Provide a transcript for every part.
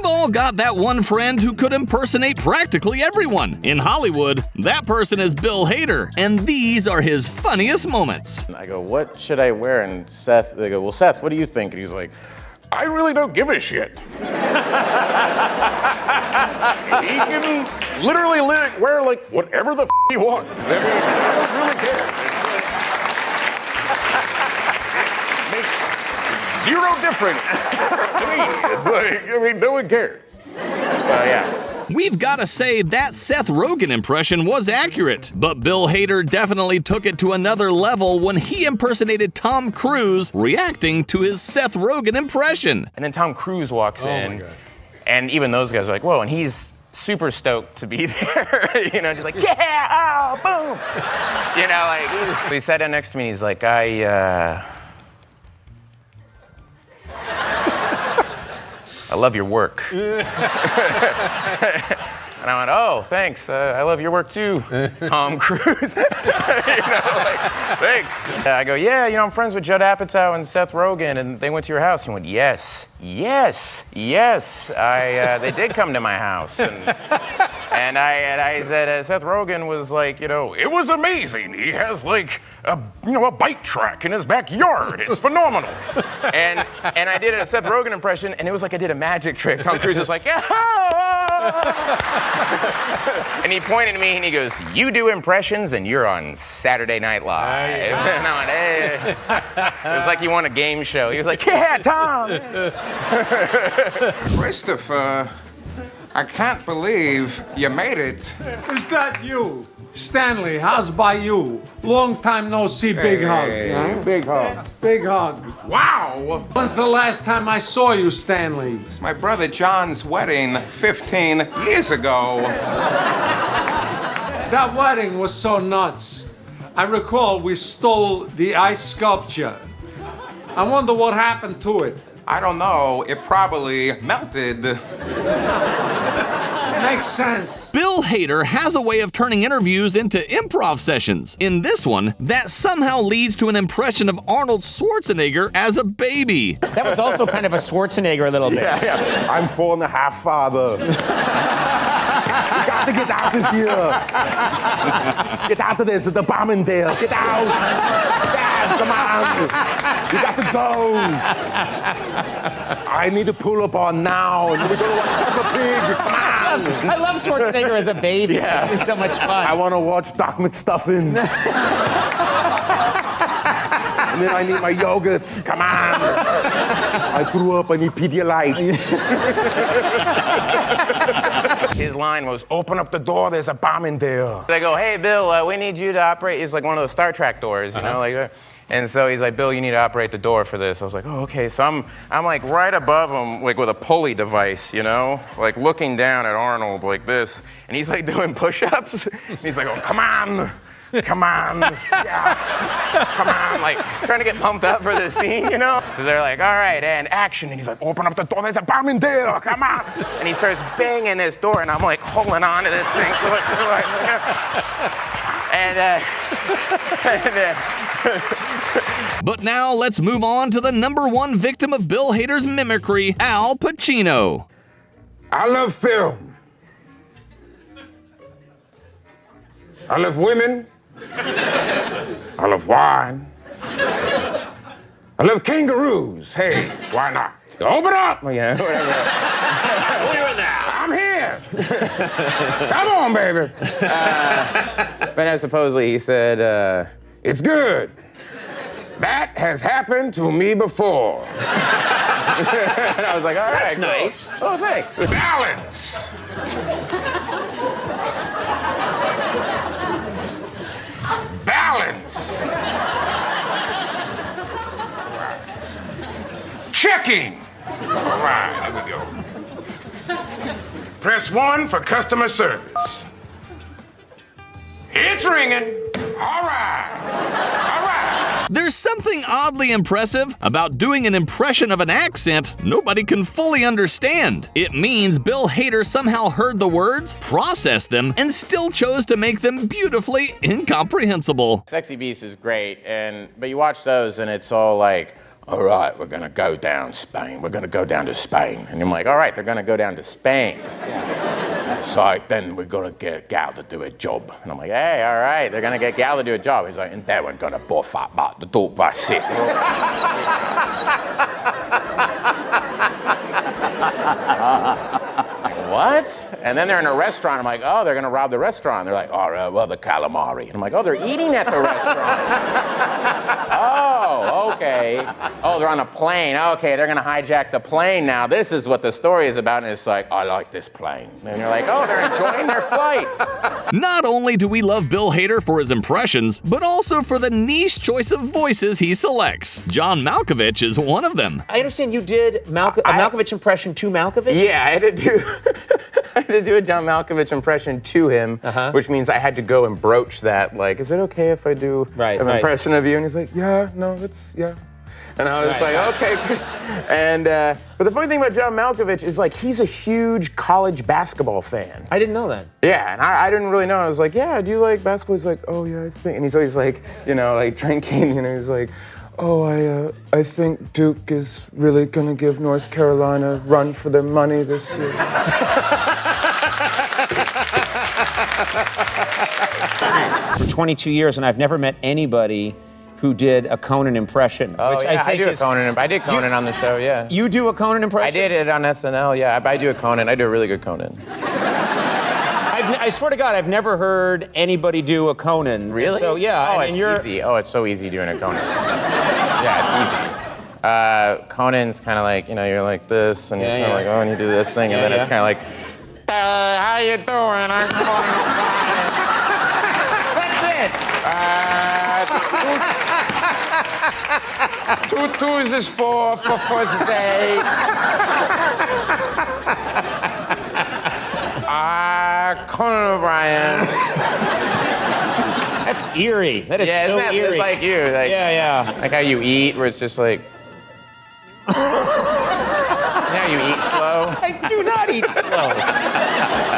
We've all got that one friend who could impersonate practically everyone. In Hollywood, that person is Bill Hader, and these are his funniest moments. I go, what should I wear? And they go, well, Seth, what do you think? And he's like, I really don't give a shit. He can literally wear like whatever the he wants. I mean, I don't really care. Makes zero difference to me. It's like, I mean, no one cares. So yeah. We've got to say that Seth Rogen impression was accurate, but Bill Hader definitely took it to another level when he impersonated Tom Cruise reacting to his Seth Rogen impression. And then Tom Cruise walks in, and even those guys are like, whoa, and he's super stoked to be there. You know, just like, yeah, oh, boom. You know, like, he sat down next to me and he's like, I love your work. And I went, oh, thanks. I love your work too, Tom Cruise. You know, like, thanks. I go, yeah, you know, I'm friends with Judd Apatow and Seth Rogen, and they went to your house. He went, yes. They did come to my house. And I said, Seth Rogen was like, you know, it was amazing. He has like a bike track in his backyard. It's phenomenal. And I did a Seth Rogen impression, and it was like I did a magic trick. Tom Cruise was like, yeah. And he pointed at me and he goes, you do impressions and you're on Saturday Night Live. And I went, hey. It was like he won a game show. He was like, yeah, Tom. Christopher, I can't believe you made it. Is that you? Stanley, how's by you? Long time no see, big hug. Big hug. Big hug. Wow! When's the last time I saw you, Stanley? It's my brother John's wedding 15 years ago. That wedding was so nuts. I recall we stole the ice sculpture. I wonder what happened to it. I don't know, it probably melted. Makes sense. Bill Hader has a way of turning interviews into improv sessions. In this one, that somehow leads to an impression of Arnold Schwarzenegger as a baby. That was also kind of a Schwarzenegger a little bit. Yeah. I'm 4.5, father. You got to get out of here. Get out of this, the bomb in there. Get out. Dad, come on. You got to go. I need to pull up on now. I need to go to watch Peppa Pig. Come on. I love Schwarzenegger as a baby. Yeah. This is so much fun. I want to watch Doc McStuffins. And then I need my yogurt. Come on. I threw up. I need Pedialyte. His line was, open up the door, there's a bomb in there. They go, hey, Bill, we need you to operate. It's like one of those Star Trek doors, you know, like. And so he's like, Bill, you need to operate the door for this. I was like, oh, okay. So I'm like right above him, like with a pulley device, you know, like looking down at Arnold like this. And he's like doing push-ups. And he's like, oh, come on. Come on. Yeah. Come on. Like trying to get pumped up for the scene, you know? So they're like, all right, and action. And he's like, open up the door. There's a bomb in there. Come on. And he starts banging this door. And I'm like holding on to this thing. But now let's move on to the #1 victim of Bill Hader's mimicry, Al Pacino. I love film. I love women. I love wine. I love kangaroos. Hey, why not? Open up! Yeah, whatever. I'm here. Come on, baby. But supposedly he said, It's good. That has happened to me before. and I was like, all right, That's nice. Cool. Oh, thanks. Balance. Balance. Checking. All right, here we go. Press 1 for customer service. It's ringing. All right. All right. There's something oddly impressive about doing an impression of an accent nobody can fully understand. It means Bill Hader somehow heard the words, processed them, and still chose to make them beautifully incomprehensible. Sexy Beast is great, but you watch those and it's all like all right, we're gonna go down Spain. We're gonna go down to Spain. And I'm like, all right, they're gonna go down to Spain. It's like, then we're gonna get Gal to do a job. And I'm like, hey, all right, they're gonna get Gal to do a job. He's like, and then we're gonna buff up, but the talk that's it. What? And then they're in a restaurant. I'm like, oh, they're gonna rob the restaurant. They're like, all right, well, the calamari. And I'm like, oh, they're eating at the restaurant. Oh, okay. Oh, they're on a plane. Okay, they're gonna hijack the plane now. This is what the story is about. And it's like, I like this plane. And you're like, oh, they're enjoying their flight. Not only do we love Bill Hader for his impressions, but also for the niche choice of voices he selects. John Malkovich is one of them. I understand you did a Malkovich impression to Malkovich? Yeah, I had to do a John Malkovich impression to him, which means I had to go and broach that. Like, is it okay if I do an impression of you? And he's like, yeah, no, yeah. And I was like, okay. And but the funny thing about John Malkovich is like he's a huge college basketball fan. I didn't know that. Yeah, and I didn't really know. I was like, yeah, do you like basketball? He's like, oh yeah, I think. And he's always like, you know, like drinking. You know, he's like, oh, I think Duke is really gonna give North Carolina a run for their money this year. For 22 years, and I've never met anybody who did a Conan impression. Oh, which yeah, I do a Conan. I did Conan on the show, yeah. You do a Conan impression? I did it on SNL, yeah. I do a Conan. I do a really good Conan. I swear to God, I've never heard anybody do a Conan. Really? So, yeah. Oh, and it's easy. Oh, it's so easy doing a Conan. Yeah, it's easy. Conan's kind of like, you know, you're like this, and you're kind of like, oh, and you do this thing, and then it's kind of like, how you doing? I'm fine. That's it. 2 2s is 4 for Thursday. Conan O'Brien. That's eerie. That is so eerie. It's like you. Like, like how you eat, where it's just like. You know how you eat slow? I do not eat slow.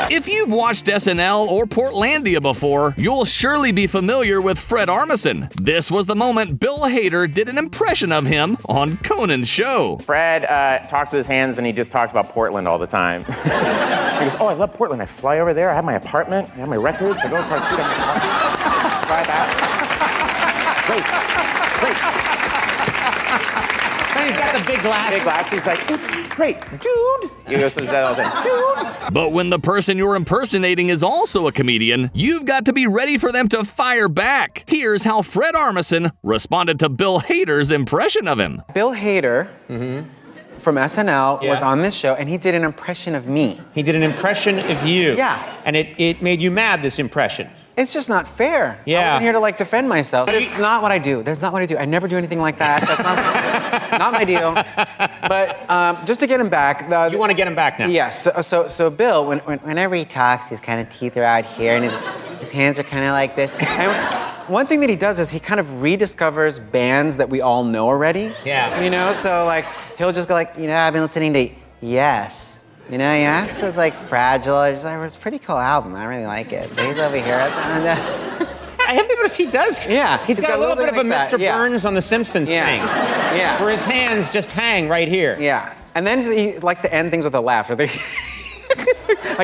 If you've watched SNL or Portlandia before, you'll surely be familiar with Fred Armisen. This was the moment Bill Hader did an impression of him on Conan's show. Fred talks with his hands and he just talks about Portland all the time. He goes, oh, I love Portland. I fly over there. I have my apartment. I have my records. I go across the street. I have my apartment. Fly back. Great. And he's got the big glass. Big glass. He's like, it's great, dude. He goes through that all the time, dude. But when the person you're impersonating is also a comedian, you've got to be ready for them to fire back. Here's how Fred Armisen responded to Bill Hader's impression of him. Bill Hader from SNL was on this show, and he did an impression of me. He did an impression of you. Yeah. And it made you mad, this impression. It's just not fair. Yeah. I wasn't here to like defend myself. It's not what I do. That's not what I do. I never do anything like that. That's not my deal. But just to get him back. You want to get him back now? Yes. So Bill, whenever he talks, his kind of teeth are out here, and his hands are kind of like this. And one thing that he does is he kind of rediscovers bands that we all know already. Yeah. You know, so like he'll just go like, you know, I've been listening to Yes. You know, Yes was like Fragile. It's a pretty cool album. I really like it. So he's over here. I have noticed he does. Yeah. He's got a little bit of a like Mr. Burns on The Simpsons thing. Yeah. Where his hands just hang right here. Yeah. And then he likes to end things with a laugh. Like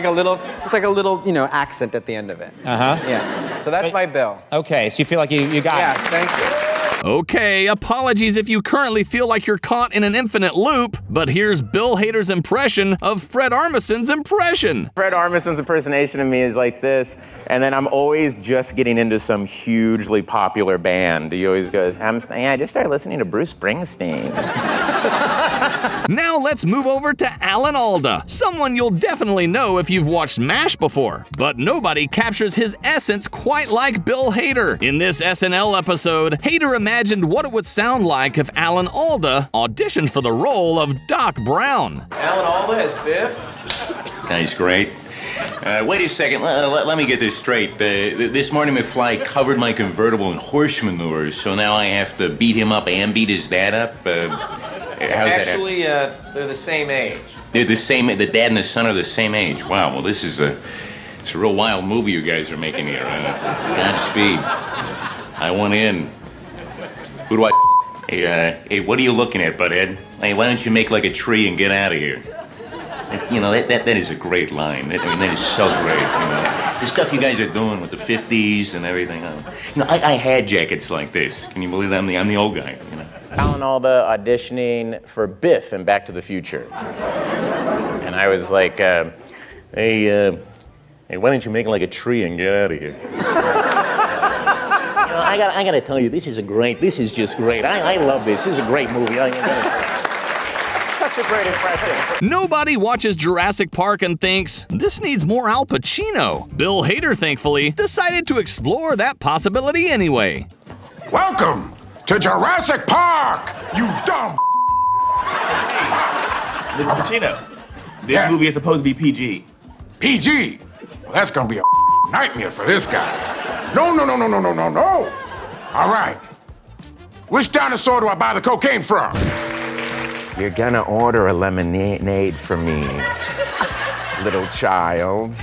a little, you know, accent at the end of it. Yes. So that's my Bill. Okay, so you feel like you got it. Yes, thank you. Okay, apologies if you currently feel like you're caught in an infinite loop, but here's Bill Hader's impression of Fred Armisen's impression. Fred Armisen's impersonation of me is like this, and then I'm always just getting into some hugely popular band. He always goes, I just started listening to Bruce Springsteen. Now let's move over to Alan Alda, someone you'll definitely know if you've watched MASH before. But nobody captures his essence quite like Bill Hader. In this SNL episode, Hader imagined what it would sound like if Alan Alda auditioned for the role of Doc Brown. Alan Alda as Biff? That's great. Wait a second, let me get this straight. This morning McFly covered my convertible in horse manure, so now I have to beat him up and beat his dad up? Actually, they're the same age. They're the same, the dad and the son are the same age. Wow, well this is it's a real wild movie you guys are making here. Godspeed. I want in. Who do I Hey, what are you looking at, butthead? Hey, why don't you make like a tree and get out of here? That is a great line. That is so great, The stuff you guys are doing with the 50s and everything. I had jackets like this. Can you believe that? I'm the old guy, Alan Alda auditioning for Biff in Back to the Future. And I was like, hey, why don't you make like a tree and get out of here? I gotta tell you, this is just great. I love this. This is a great movie. Such a great impression. Nobody watches Jurassic Park and thinks, this needs more Al Pacino. Bill Hader, thankfully, decided to explore that possibility anyway. Welcome to Jurassic Park, you dumb. Mr. Pacino, this movie is supposed to be PG. PG? Well, that's gonna be a nightmare for this guy. No. All right. Which dinosaur do I buy the cocaine from? You're gonna order a lemonade for me, little child.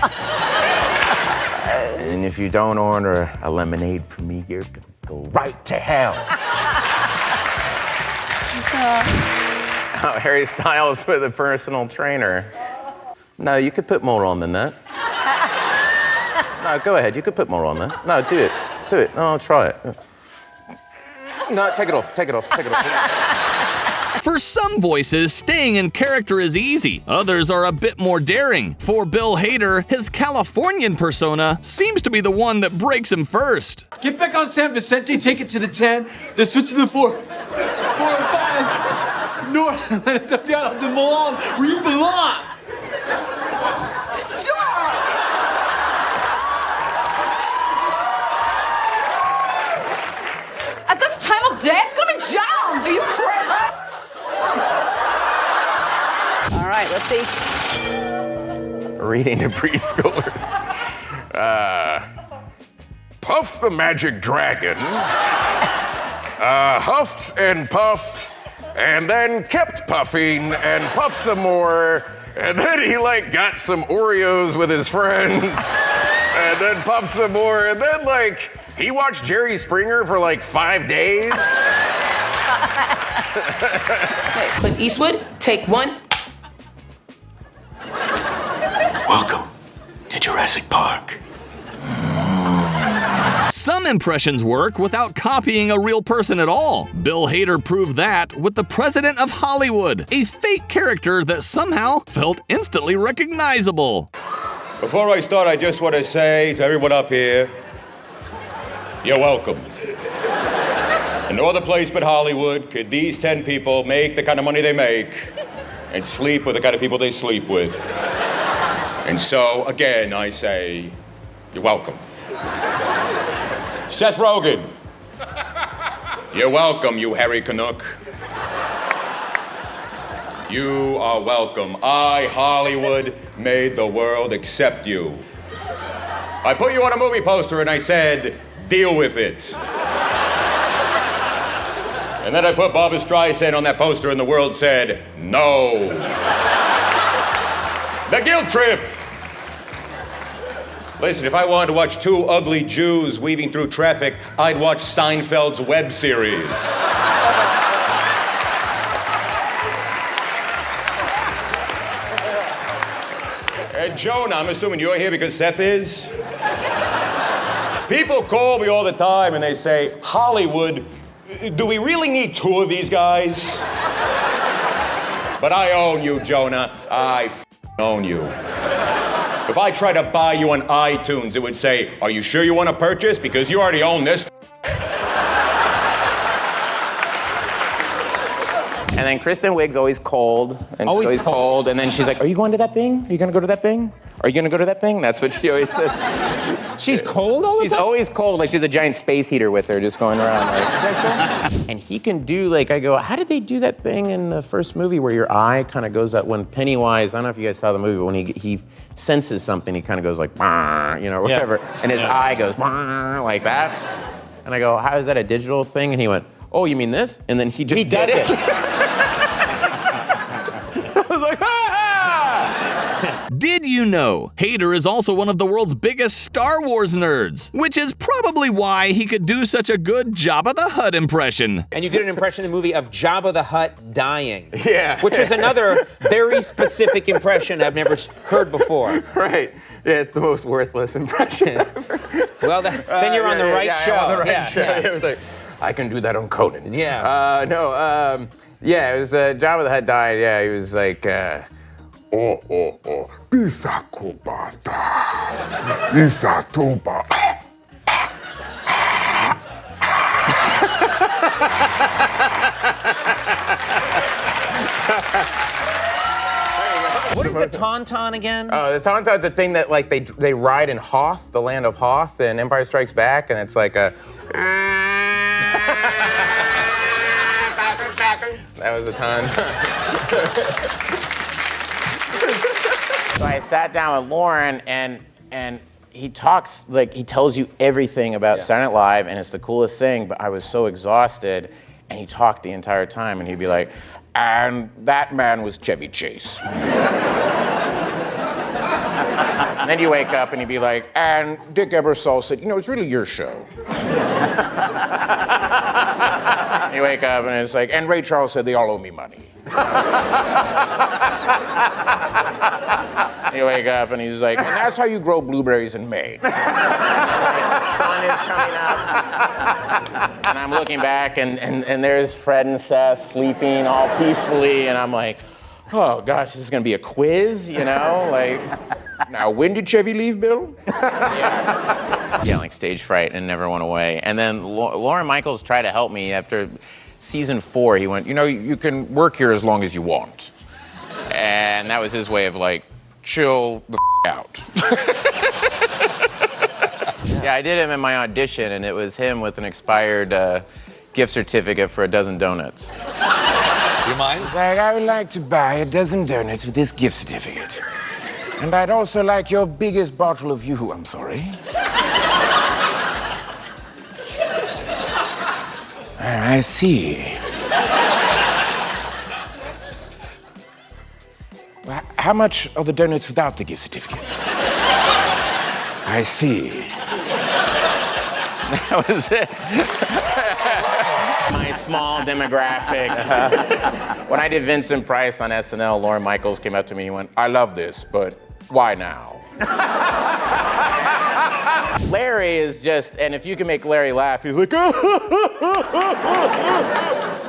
And if you don't order a lemonade for me, you're gonna go right to hell. Oh, Harry Styles with a personal trainer. No, you could put more on than that. No, go ahead. You could put more on that. No, do it. No, try it. No, take it off. For some voices, staying in character is easy. Others are a bit more daring. For Bill Hader, his Californian persona seems to be the one that breaks him first. Get back on San Vicente, take it to the 10, then switch to the 4. 4 and 5. North, to Milan, where you belong. At this time of day, it's gonna be jammed. Are you crazy? All right, let's see. Reading to preschoolers. Puff the Magic Dragon huffed and puffed and then kept puffing and puffed some more, and then he got some Oreos with his friends and then puffed some more, and then he watched Jerry Springer for 5 days. Okay, Clint Eastwood, take 1. Welcome to Jurassic Park. Some impressions work without copying a real person at all. Bill Hader proved that with the President of Hollywood, a fake character that somehow felt instantly recognizable. Before I start, I just want to say to everyone up here, you're welcome. In no other place but Hollywood could these 10 people make the kind of money they make and sleep with the kind of people they sleep with. And so, again, I say, you're welcome. Seth Rogen, you're welcome, you hairy Canuck. You are welcome. I, Hollywood, made the world accept you. I put you on a movie poster and I said, deal with it. And then I put Barbra Streisand on that poster and the world said, no. The guilt trip. Listen, if I wanted to watch 2 ugly Jews weaving through traffic, I'd watch Seinfeld's web series. And Jonah, I'm assuming you're here because Seth is? People call me all the time and they say, Hollywood, do we really need 2 of these guys? But I own you, Jonah. I own you. If I try to buy you on iTunes, it would say, are you sure you want to purchase? Because you already own this. And then Kristen Wiig's always cold. And always cold. And then she's like, are you going to that thing? Are you going to go to that thing? Are you going to go to that thing? That's what she always says. She's cold all the time? She's always cold. She's a giant space heater with her just going around. And he can do, I go, how did they do that thing in the first movie where your eye kind of goes up when Pennywise, I don't know if you guys saw the movie, but when he senses something, he kind of goes whatever. Yeah. And his eye goes like that. And I go, how is that a digital thing? And he went, oh, you mean this? And then he just did it. I was like, ah! Did you know Hader is also one of the world's biggest Star Wars nerds, which is probably why he could do such a good Jabba the Hutt impression. And you did an impression in the movie of Jabba the Hutt dying. Yeah. Which was another very specific impression I've never heard before. Right. Yeah, it's the most worthless impression ever. Well, then you're on the right show. I'm on the right show. It was like, I can do that on Conan. Yeah. It was Jabba the Hutt died. Yeah, he was like, Bisa kubata. Bisa tuba. What is the Tauntaun again? Oh, the Tauntaun's a thing that like they ride in Hoth, the land of Hoth, in Empire Strikes Back, and it's like a. That was a ton. So I sat down with Lauren, and he talks like he tells you everything about Saturday Night Live, and it's the coolest thing. But I was so exhausted, and he talked the entire time, and he'd be like, "And that man was Chevy Chase." And then you wake up, and he'd be like, "And Dick Ebersol said, it's really your show." You wake up, and it's like, "And Ray Charles said they all owe me money." You wake up and he's like, "And that's how you grow blueberries in Maine." The sun is coming up. And I'm looking back and there's Fred and Seth sleeping all peacefully. And I'm like, oh gosh, this is gonna be a quiz, Like, now when did Chevy leave, Bill? Yeah, like stage fright and never went away. And then Lauren Michaels tried to help me after season 4. He went, you can work here as long as you want. And that was his way of like, chill the out. Yeah, I did him in my audition, and it was him with an expired gift certificate for a dozen donuts. Do you mind? He's like, I would like to buy a dozen donuts with this gift certificate. And I'd also like your biggest bottle of you, I'm sorry. I see. How much are the donuts without the gift certificate? I see. That was it. My small demographic. When I did Vincent Price on SNL, Lauren Michaels came up to me and he went, "I love this, but why now?" Larry is just, and if you can make Larry laugh, he's like,